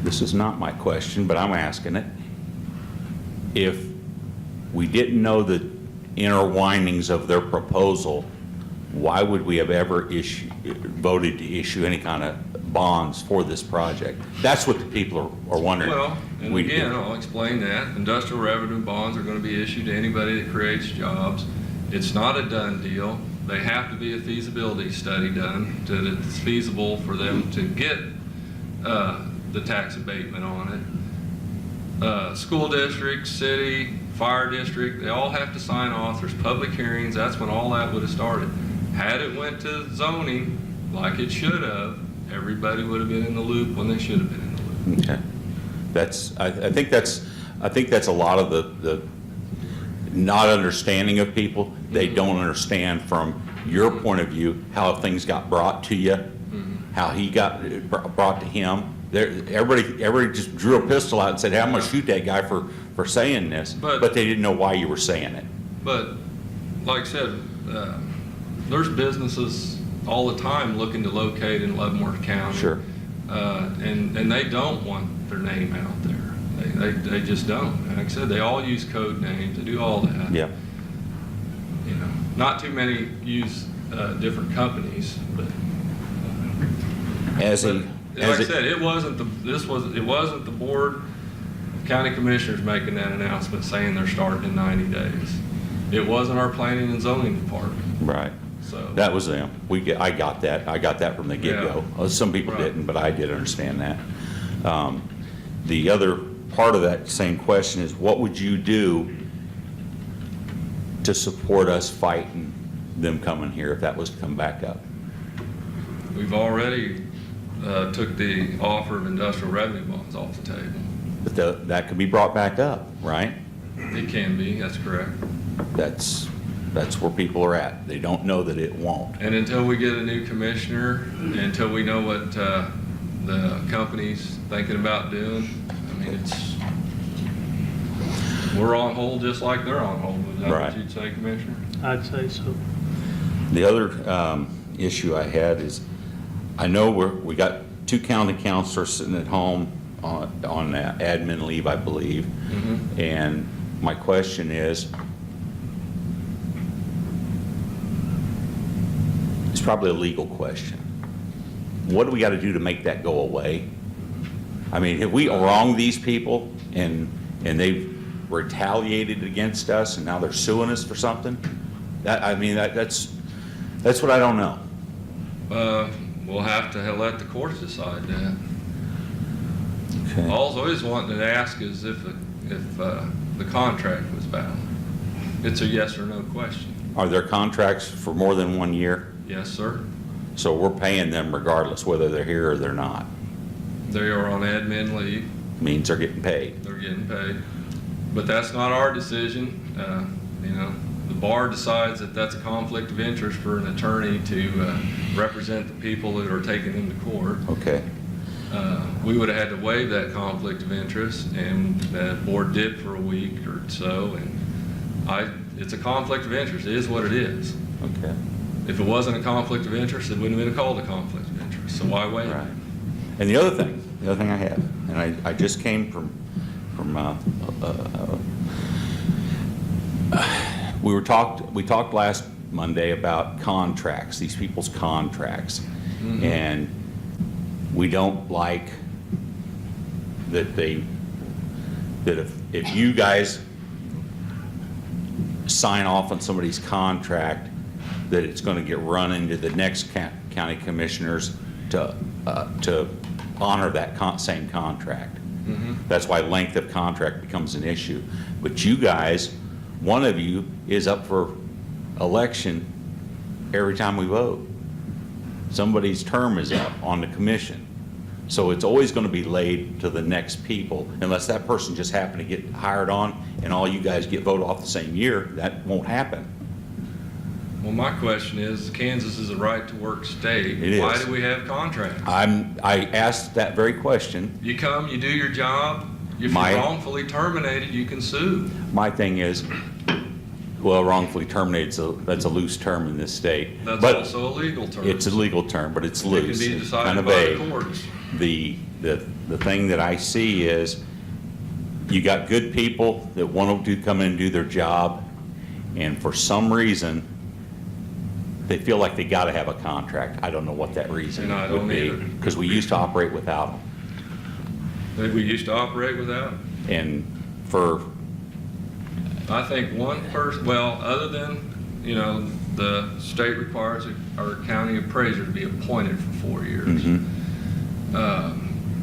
This is not my question, but I'm asking it. If we didn't know the inner windings of their proposal, why would we have ever voted to issue any kind of bonds for this project? That's what the people are wondering. Well, and again, I'll explain that. Industrial revenue bonds are going to be issued to anybody that creates jobs. It's not a done deal. They have to be a feasibility study done that it's feasible for them to get the tax abatement on it. School district, city, fire district, they all have to sign off. There's public hearings. That's when all that would have started. Had it went to zoning like it should have, everybody would have been in the loop when they should have been in the loop. Okay, I think that's a lot of the not understanding of people. They don't understand from your point of view how things got brought to you, how he got brought to him. Everybody just drew a pistol out and said, hey, I'm going to shoot that guy for saying this, but they didn't know why you were saying it. But like I said, there's businesses all the time looking to locate in Leavenworth County. Sure. And they don't want their name out there. They just don't. Like I said, they all use code names. They do all that. Yeah. You know, not too many use different companies, but like I said, it wasn't the board of county commissioners making that announcement saying they're starting in 90 days. It wasn't our planning and zoning department. Right. So that was them. I got that. I got that from the get-go. Yeah. Some people didn't, but I did understand that. The other part of that same question is, what would you do to support us fighting them coming here if that was to come back up? We've already took the offer of industrial revenue bonds off the table. But that could be brought back up, right? It can be, that's correct. That's where people are at. They don't know that it won't. And until we get a new commissioner, and until we know what the company's thinking about doing, I mean, we're on hold just like they're on hold. Is that what you'd say, Commissioner? I'd say so. The other issue I had is, I know we got 2 county councilors sitting at home on admin leave, I believe. Mm-hmm. And my question is, it's probably a legal question. What do we got to do to make that go away? I mean, have we wronged these people and they've retaliated against us and now they're suing us for something? That's what I don't know. We'll have to let the courts decide that. Okay. All I always wanted to ask is if the contract was valid. It's a yes or no question. Are there contracts for more than 1 year? Yes, sir. So we're paying them regardless whether they're here or they're not. They are on admin leave. Means they're getting paid. They're getting paid. But that's not our decision. You know, the bar decides that that's a conflict of interest for an attorney to represent the people that are taking them to court. Okay. We would have had to waive that conflict of interest, and the board did for a week or so. And it's a conflict of interest. It is what it is. Okay. If it wasn't a conflict of interest, it wouldn't have been called a conflict of interest. So why wait? Right. And the other thing I have, and I just came from we talked last Monday about contracts, these people's contracts. Mm-hmm. And we don't like that if you guys sign off on somebody's contract, that it's going to get run into the next county commissioners to honor that same contract. Mm-hmm. That's why length of contract becomes an issue. But you guys, one of you is up for election every time we vote. Somebody's term is up on the commission. So it's always going to be laid to the next people, unless that person just happened to get hired on and all you guys get voted off the same year. That won't happen. Well, my question is, Kansas is a right-to-work state. It is. Why do we have contracts? I asked that very question. You come, you do your job. If you're wrongfully terminated, you can sue. My thing is, Well, wrongfully terminated, so that's a loose term in this state. That's But also a legal term. it's a legal term, but it's It loose. can be It's decided kind of by vague. the courts. The thing that I see is you got good people that want to come in and do their job, and for some reason, they feel like they got to have a contract. I don't know what that reason And I would don't be, either. because we used to operate without them. That we used to operate without. And for, I think one person, well, other than, you know, the state requires our county appraiser to be appointed for 4 years.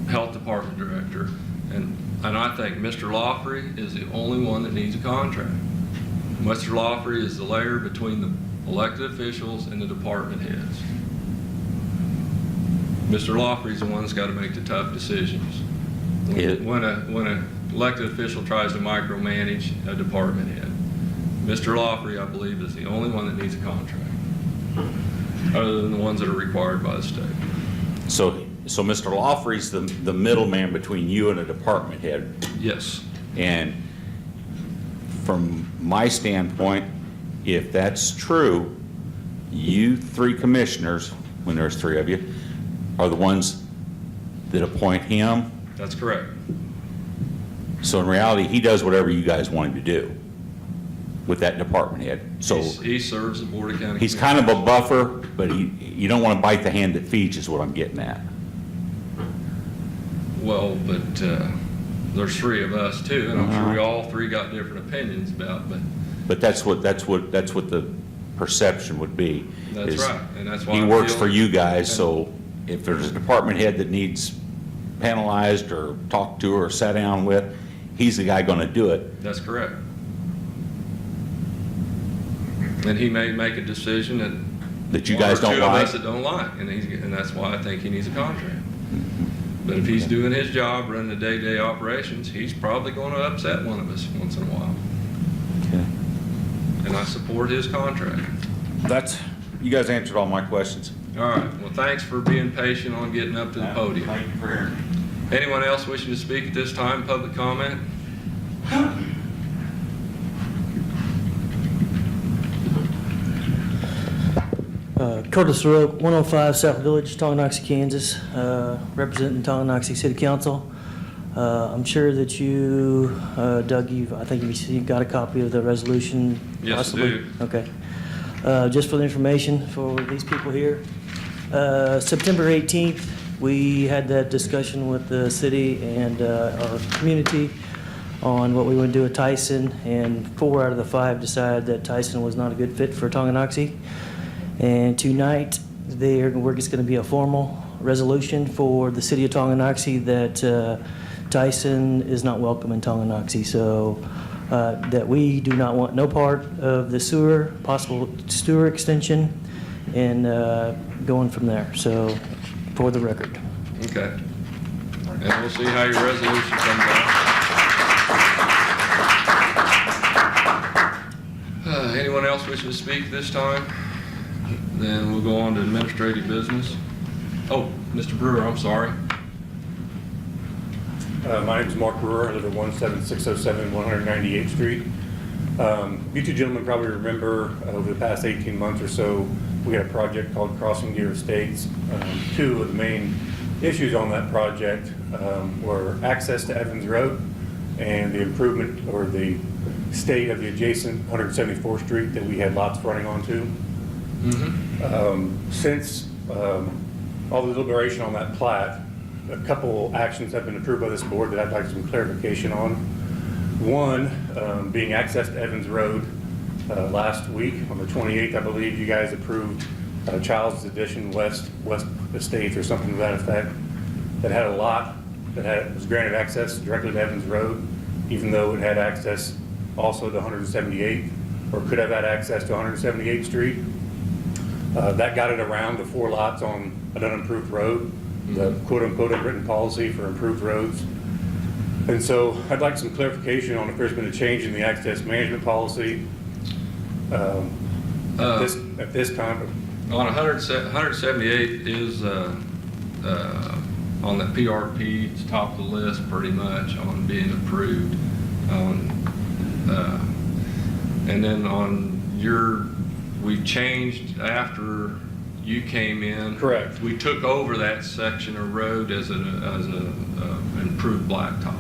Health department director, and I think Mr. Lawfrey is the only one that needs a contract. Mr. Lawfrey is the layer between the elected officials and the department heads. Mr. Lawfrey's the one that's got to make the tough decisions. When a elected official tries to micromanage a department head. Mr. Lawfrey, I believe, is the only one that needs a contract, other than the ones that are required by the state. so Mr. Lawfrey's the middleman between you and a department head. Yes. And from my standpoint, if that's true, you three commissioners, when there's three of you, are the ones that appoint him. That's correct. So in reality, he does whatever you guys want him to do with that department head. So He serves the Board of County he's Commissioners. kind of a buffer, but you don't want to bite the hand that feeds, is what I'm getting at. Well, but there's three of us too, and I'm sure we all three got different opinions about, But that's what the perception would be. That's is right, and that's why he I'm works feeling- for you guys, so if there's a department head that needs penalized or talked to or sat down with, he's the guy going to do it. That's correct. And he may make a decision That you guys don't One or two of like. us that don't like, and that's why I think he needs a contract. But if he's doing his job, running the day-to-day operations, he's probably going to upset one of us once in a while. Okay. And I support his contract. You guys answered all my questions. All right, well, thanks for being patient on getting up to the podium. Thank you for hearing me. Anyone else wishing to speak at this time, public comment? Curtis Rowe, 105 South Village, Tonganoxie, Kansas, representing Tonganoxie City Council. I'm sure that you, Doug, I think you've got a copy of the resolution. Yes, I possibly? do. Okay. Just for the information for these people here, September 18th, we had that discussion with the city and our community on what we would do at Tyson, and 4 out of the 5 decided that Tyson was not a good fit for Tonganoxie. And tonight, we're just going to be a formal resolution for the city of Tonganoxie that Tyson is not welcome in Tonganoxie. So that we do not want no part of the possible sewer extension, and going from there. So for the record. Okay. And we'll see how your resolution comes out. Anyone else wishing to speak this time? Then we'll go on to administrative business. Oh, Mr. Brewer, I'm sorry. My name is Mark Brewer. I live at 17607 198th Street. You two gentlemen probably remember over the past 18 months or so, we had a project called Crossing Deer Estates. 2 of the main issues on that project were access to Evans Road and the improvement or the state of the adjacent 174th Street that we had lots running onto. Since all the deliberation on that plat, a couple actions have been approved by this board that I'd like some clarification on. One, being access to Evans Road. Last week, on the 28th, I believe, you guys approved Child's Addition West Estates or something to that effect, that had a lot that was granted access directly to Evans Road, even though it had access also to 178th, or could have had access to 178th Street. That got it around the 4 lots on an unimproved road, the quote-unquote unwritten policy for improved roads. And so I'd like some clarification on if there's been a change in the access management policy at this time. On 178 is on the PRP, it's top of the list pretty much on being approved. And then on we changed after you came in. Correct. We took over that section of road as an improved blacktop.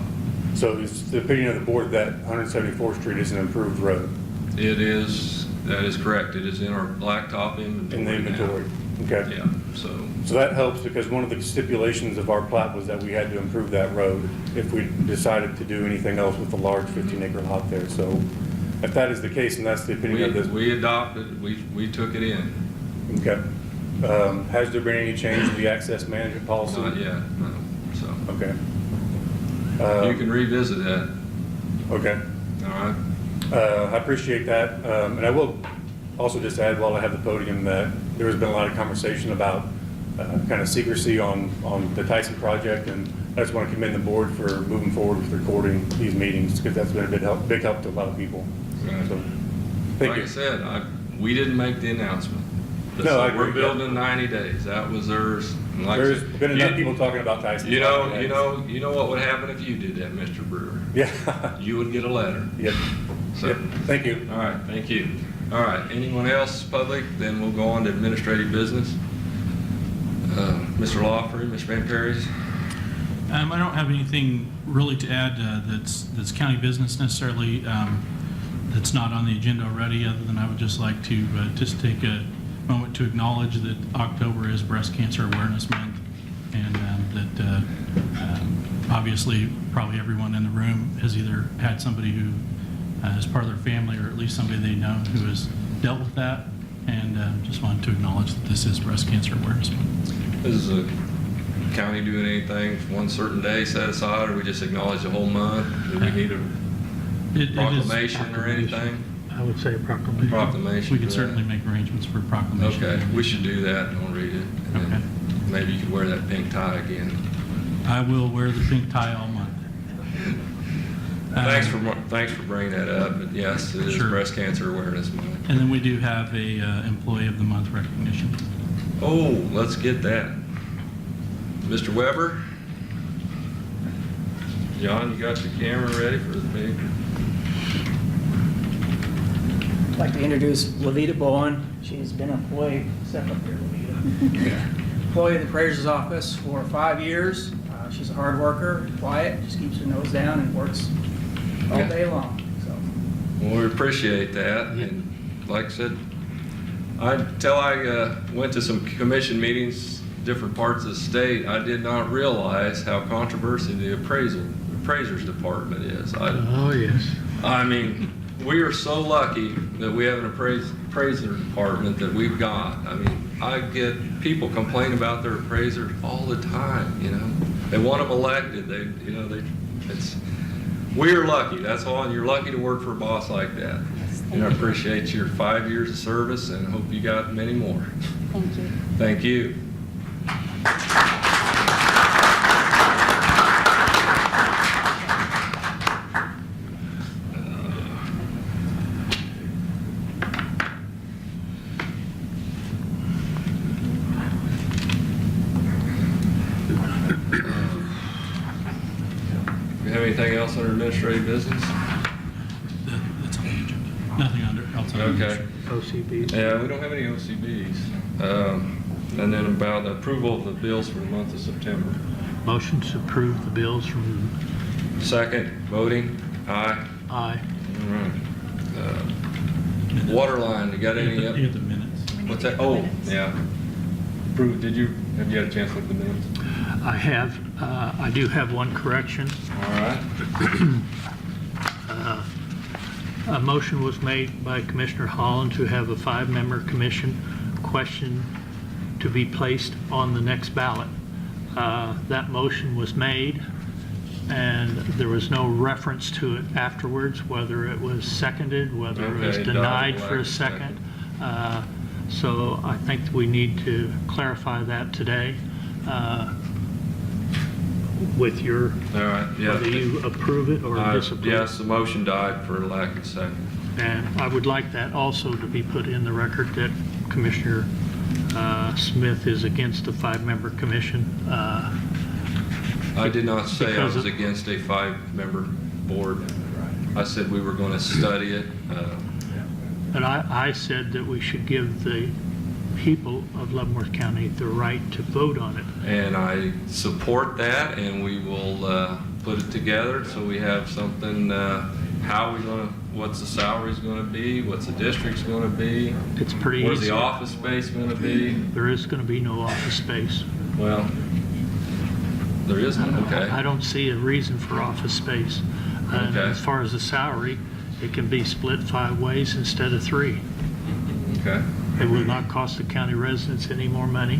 So it's the opinion of the board that 174th Street is an improved road That is correct. It is in our blacktop inventory. in the inventory? now. Okay. Yeah, so, So that helps because one of the stipulations of our plat was that we had to improve that road if we decided to do anything else with the large 15-acre lot there. So if that is the case, and that's the opinion of this. we adopted, we took it in. Okay. Has there been any change to the access management policy? Not yet, no, so. Okay. You can revisit that, Okay. all right? I appreciate that. And I will also just add while I have the podium that there has been a lot of conversation about kind of secrecy on the Tyson project. And I just want to commend the board for moving forward with recording these meetings because that's been a big help to a lot of people. Right. So, thank Like you. I said, we didn't make the announcement. No, I agree, We're building in 90 days. That was theirs. And like I There's said, been enough people talking about Tyson. You know what would happen if you did that, Mr. Brewer? Yeah. You would get a letter. Yep. So, Yep. Thank you. all right, thank you. All right, anyone else, public? Then we'll go on to administrative business. Mr. Lawfrey, Mr. Van Perry's? I don't have anything really to add that's county business necessarily, that's not on the agenda already, other than I would just like to just take a moment to acknowledge that October is Breast Cancer Awareness Month, and that obviously probably everyone in the room has either had somebody who is part of their family or at least somebody they know who has dealt with that, and just wanted to acknowledge that this is Breast Cancer Awareness Month. Is the county doing anything for one certain day set aside, or we just acknowledge the whole month? Do we need a It is proclamation or anything? I would say a proclamation. Proclamation. We for could that? certainly make arrangements for proclamation. Okay, we should do that, and I'll read it. And then maybe you could wear that pink tie again. I will wear the pink tie all month. Thanks for bringing that up, but yes, it is Sure. Breast Cancer Awareness Month. And then we do have a Employee of the Month recognition. Oh, let's get that. Mr. Weber? John, you got your camera ready for the picture? I'd like to introduce Levita Bowen. She's been an employee, step up here, Levita. Employee of the Appraiser's Office for 5 years. She's a hard worker, quiet, just keeps her nose down and works all day long. So, Well, we appreciate that, and like I said, until I went to some commission meetings, different parts of the state, I did not realize how controversial the appraisers department is. Oh, yes. I mean, we are so lucky that we have an appraiser department that we've got. I mean, I get people complain about their appraisers all the time, you know. They want them elected, we're lucky, that's all, and you're lucky to work for a boss like that. And I appreciate your 5 years of service and hope you got many more. Thank you. Thank you. Do you have anything else under administrative business? That's on the agenda. Nothing else on the Okay. agenda. OCB. Yeah, we don't have any OCBs. And then about the approval of the bills for the month of September. Motion to approve the bills from Second, voting, aye. I. All right. Water line, you got any? You have the minutes. What's that? Oh, yeah. Approved, have you had a chance to look at the minutes? I have, I do have one correction. All right. A motion was made by Commissioner Holland to have a 5-member commission question to be placed on the next ballot. That motion was made, and there was no reference to it afterwards, whether it was seconded, whether it was Okay, denied double for a like second. So I think we need to clarify that today with your, All right, yeah. whether you approve it or disapprove. Yes, the motion died for lack of second. And I would like that also to be put in the record that Commissioner Smith is against a 5-member commission. I did not say I Because was of- against a 5-member board. I said we were going to study it. But I said that we should give the people of Leavenworth County the right to vote on it. And I support that, and we will put it together so we have something, what's the salary's gonna be, what's the district's gonna be, It's pretty where's easy. the office space gonna be? There is going to be no office space. Well, there isn't, I okay. don't see a reason for office space. And Okay. as far as the salary, it can be split 5 ways instead of 3. Okay. It will not cost the county residents any more money.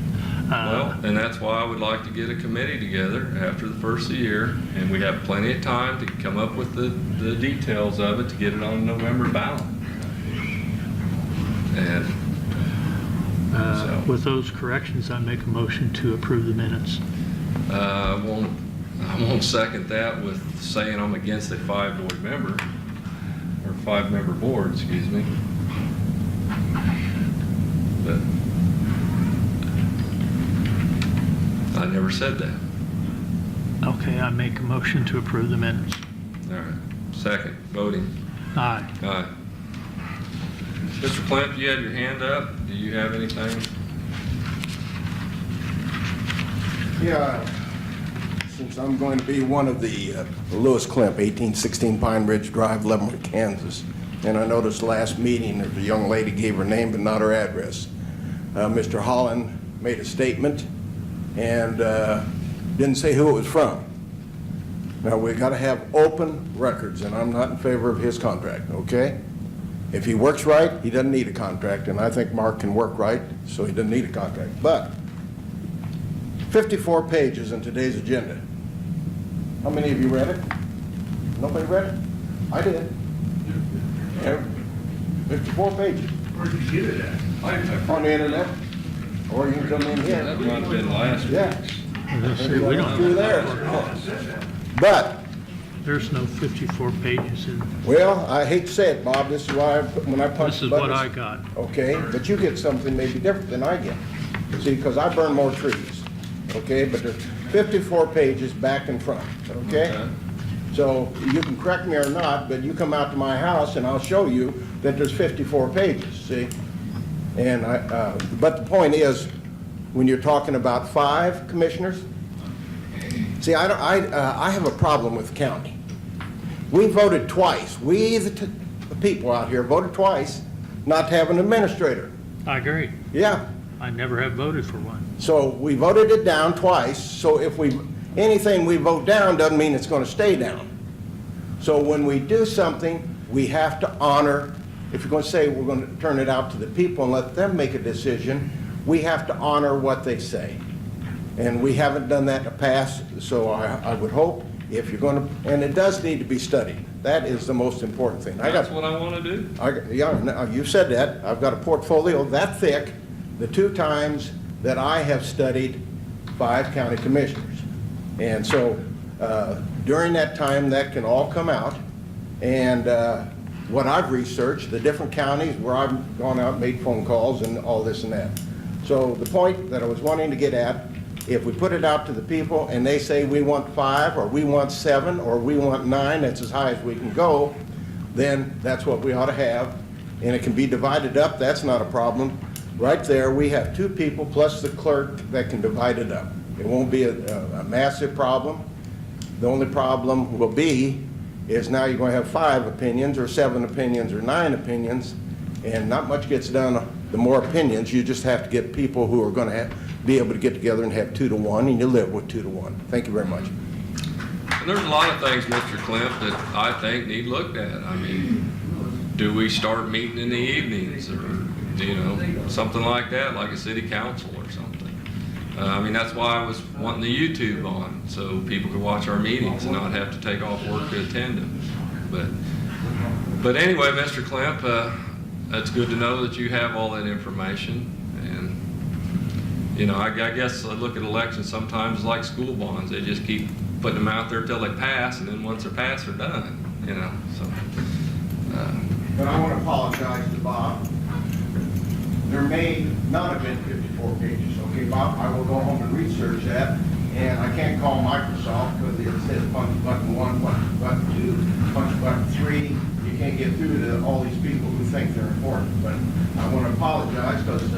Well, and that's why I would like to get a committee together after the first of the year, and we have plenty of time to come up with the details of it to get it on the November ballot. And so, With those corrections, I make a motion to approve the minutes. I won't second that with saying I'm against a 5-board member, or 5-member board, excuse me. But I never said that. Okay, I make a motion to approve the minutes. All right, second, voting. Aye. Aye. Mr. Plimp, you had your hand up. Do you have anything? Yeah, since I'm going to be one of the Lewis Klimp, 1816 Pine Ridge Drive, Leavenworth, Kansas, and I noticed last meeting that the young lady gave her name but not her address. Mr. Holland made a statement and didn't say who it was from. Now, we got to have open records, and I'm not in favor of his contract, okay? If he works right, he doesn't need a contract, and I think Mark can work right, so he doesn't need a contract. But 54 pages in today's agenda. How many of you read it? Nobody read it? I did. Yeah, 54 pages. Where'd you get it at? On the internet, or you can come in That here. might have been last Yeah. week's. We don't Through there. But, There's no 54 pages in, well, I hate to say it, Bob, this is why when I punch this the is what buttons. I got. Okay, but you get something maybe different than I get. See, because I burn more trees, okay? But there's 54 pages back and front, okay? Okay. So you can correct me or not, but you come out to my house and I'll show you that there's 54 pages, see? And but the point is, when you're talking about 5 commissioners, see, I have a problem with the county. We voted twice. We, the people out here, voted twice not to have an administrator. I agree. Yeah. I never have voted for one. So we voted it down twice, so if anything we vote down doesn't mean it's gonna stay down. So when we do something, we have to honor, if you're gonna say we're gonna turn it out to the people and let them make a decision, we have to honor what they say. And we haven't done that in the past, so I would hope if you're gonna, and it does need to be studied. That is the most important thing. That's what I want to do. Yeah, no, you said that. I've got a portfolio that thick, the 2 times that I have studied 5 county commissioners. And so during that time, that can all come out. And what I've researched, the different counties where I've gone out and made phone calls and all this and that. So the point that I was wanting to get at, if we put it out to the people and they say we want 5 or we want 7 or we want 9, that's as high as we can go, then that's what we ought to have. And it can be divided up, that's not a problem. Right there, we have 2 people plus the clerk that can divide it up. It won't be a massive problem. The only problem will be is now you're going to have 5 opinions or 7 opinions or 9 opinions, and not much gets done the more opinions. You just have to get people who are going to be able to get together and have 2 to 1, and you live with 2 to 1. Thank you very much. And there's a lot of things, Mr. Klimp, that I think need looked at. I mean, do we start meeting in the evenings or, something like that, like a city council or something? I mean, that's why I was wanting the YouTube on, so people could watch our meetings and not have to take off work to attend them. But anyway, Mr. Klimp, it's good to know that you have all that information. And, I guess I look at elections sometimes like school bonds. They just keep putting them out there till they pass, and then once they're passed, they're done, so. But I want to apologize to Bob. There may not have been 54 pages. Okay, Bob, I will go home and research that, and I can't call Microsoft because it says punch button 1, punch button 2, punch button 3. You we can't get through to all these people who think they're important. But I want to apologize because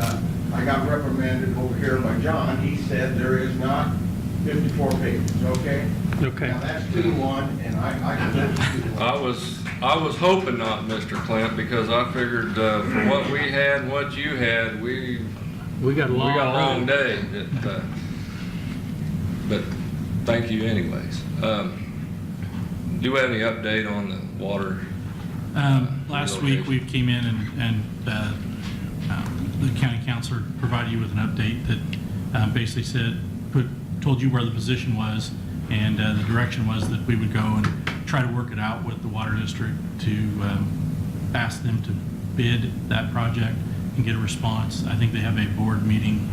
I got reprimanded over here by John. He said there is not 54 pages, okay? Okay. Now, that's 2-1, and I can live with 2-1. I was hoping not, Mr. Clint, because I figured for what we had and what you had, we got a long got a long road. day. But thank you anyways. Do we have any update on the water? Last week, we came in and the county councilor provided you with an update that basically said, told you where the position was, and the direction was that we would go and try to work it out with the water district to ask them to bid that project and get a response. I think they have a board meeting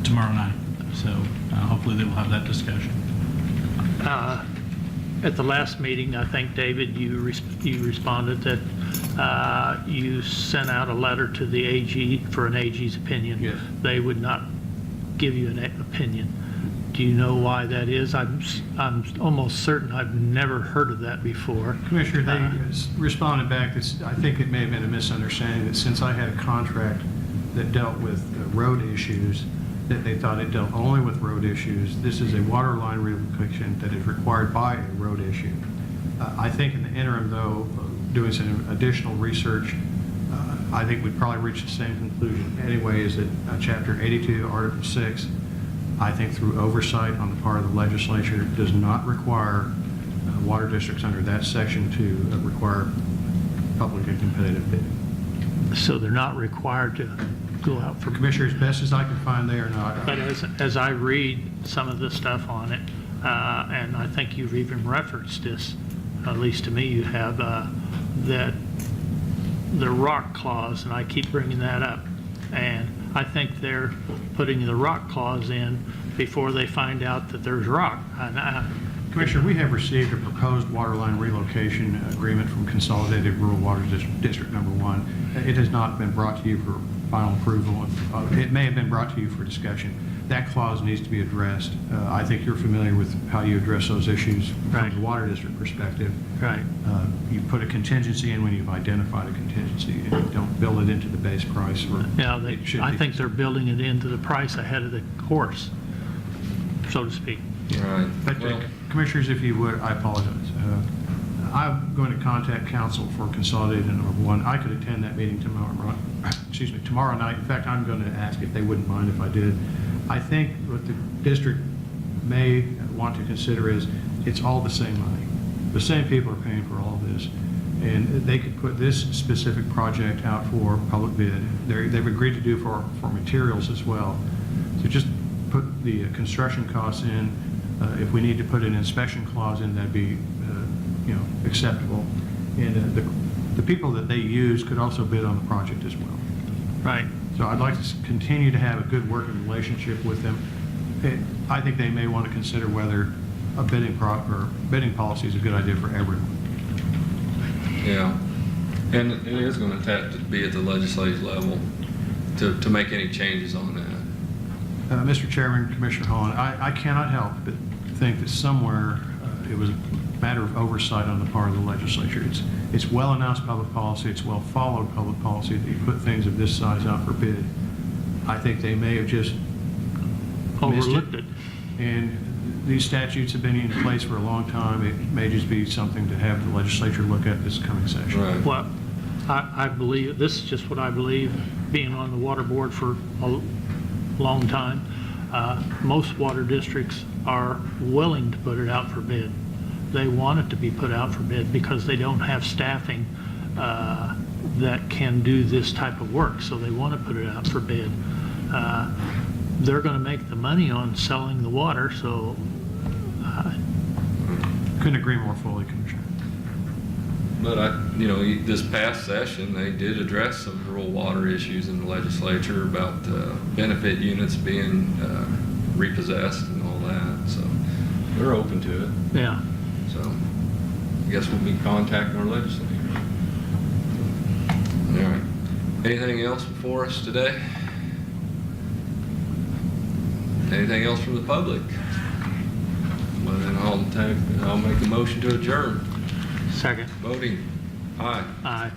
tomorrow night, so hopefully they will have that discussion. At the last meeting, I think, David, you responded that you sent out a letter to the AG for an AG's opinion. Yes. They would not give you an opinion. Do you know why that is? I'm almost certain I've never heard of that before. Commissioner, they responded back, I think it may have been a misunderstanding, that since I had a contract that dealt with road issues, that they thought it dealt only with road issues. This is a water line relocation that is required by a road issue. I think in the interim, though, doing some additional research, I think we'd probably reach the same conclusion anyway, is that Chapter 82, Article 6, I think through oversight on the part of the legislature, does not require water districts under that section to require public and competitive bidding. So they're not required to go out for. Commissioner, as best as I can find, they are not. But as I read some of the stuff on it, and I think you've even referenced this, at least to me you have, that the rock clause, and I keep bringing that up, and I think they're putting the rock clause in before they find out that there's rock. Commissioner, we have received a proposed water line relocation agreement from Consolidated Rural Water District Number 1. It has not been brought to you for final approval. It may have been brought to you for discussion. That clause needs to be addressed. I think you're familiar with how you address those issues Right. from the water district perspective. Right. You put a contingency in when you've identified a contingency, and you don't build it into the base price. Yeah, I be. think they're building it into the price ahead of the horse, so to speak. Right. But Well, Commissioners, if you would, I apologize. I'm going to contact council for Consolidated Number 1. I could attend that meeting tomorrow night. In fact, I'm going to ask if they wouldn't mind if I did. I think what the district may want to consider is it's all the same money. The same people are paying for all of this. And they could put this specific project out for public bid. They've agreed to do for materials as well. So just put the construction costs in. If we need to put an inspection clause in, that'd be acceptable. And the people that they use could also bid on the project as well. Right. So I'd like to continue to have a good working relationship with them. I think they may want to consider whether a bidding policy is a good idea for everyone. yeah. And it is going to have to be at the legislative level to make any changes on that. Mr. Chairman, Commissioner Holland, I cannot help but think that somewhere it was a matter of oversight on the part of the legislature. It's well-announced public policy, it's well-followed public policy that you put things of this size out for bid. I think they may have just missed Overlooked it. And these statutes have been in place for a long time. It may just be something to have the legislature look at this coming session. Right. Well, I believe, this is just what I believe, being on the water board for a long time. Most water districts are willing to put it out for bid. They want it to be put out for bid because they don't have staffing that can do this type of work, so they want to put it out for bid. They're going to make the money on selling the water, so Couldn't agree more fully, Commissioner. But this past session, they did address some rural water issues in the legislature about benefit units being repossessed and all that, so they're open to it. yeah. So I guess we'll be contacting our legislators. All right. Anything else before us today? Anything else from the public? Well, then I'll make a motion to adjourn. Second. Voting, aye. Aye.